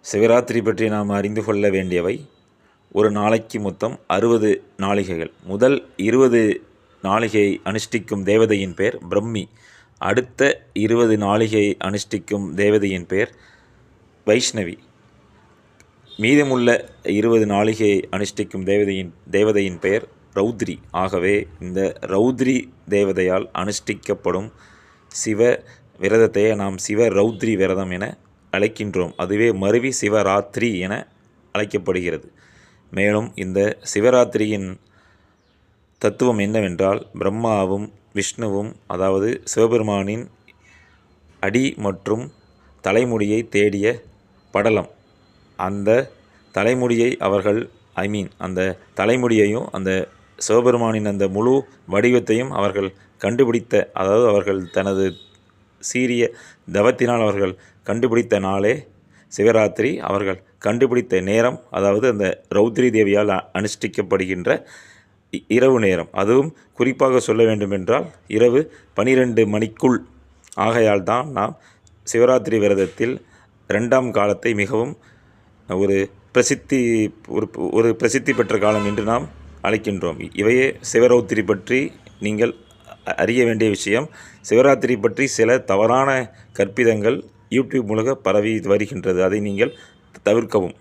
சிவராத்திரி பற்றி நாம் அறிந்து கொள்ள வேண்டியவை. ஒரு நாளைக்கு மொத்தம் 60 நாளிகைகள். முதல் 20 நாளிகை அனுஷ்டிக்கும் தேவதையின் பெயர் பிரம்மி. அடுத்த 20 நாளிகை அனுஷ்டிக்கும் தேவதையின் பெயர் வைஷ்ணவி. மீதமுள்ள 20 நாளிகை அனுஷ்டிக்கும் தேவதையின் பெயர் ரௌத்ரி. ஆகவே இந்த ரௌத்ரி தேவதையால் அனுஷ்டிக்கப்படும் சிவ விரதத்தையே நாம் சிவ ரௌத்ரி விரதம் என அழைக்கின்றோம். அதுவே மருவி சிவராத்திரி என அழைக்கப்படுகிறது. மேலும் இந்த சிவராத்திரியின் தத்துவம் என்னவென்றால், பிரம்மாவும் விஷ்ணுவும், அதாவது சிவபெருமானின் அடி மற்றும் தலைமுடியை தேடிய படலம். அந்த தலைமுடியை அவர்கள் அந்த தலைமுடியையும் அந்த சிவபெருமானின் அந்த முழு வடிவத்தையும் அவர்கள் கண்டுபிடித்த, அதாவது அவர்கள் தனது சீரிய தவத்தினால் அவர்கள் கண்டுபிடித்த நாளே சிவராத்திரி. அவர்கள் கண்டுபிடித்த நேரம், அதாவது அந்த ரௌத்ரி தேவியால் அனுஷ்டிக்கப்படுகின்ற இரவு நேரம். அதுவும் குறிப்பாக சொல்ல வேண்டுமென்றால் இரவு 12 மணிக்குள். ஆகையால் தான் நாம் சிவராத்திரி விரதத்தில் 2ஆம் காலத்தை மிகவும் ஒரு பிரசித்தி பெற்ற காலம் என்று நாம் அழைக்கின்றோம். இவையே சிவராத்திரி பற்றி நீங்கள் அறிய வேண்டிய விஷயம். சிவராத்திரி பற்றி சில தவறான கற்பிதங்கள் யூடியூப் மூலம் பரவி வருகின்றது. அதை நீங்கள் தவிர்க்கவும்.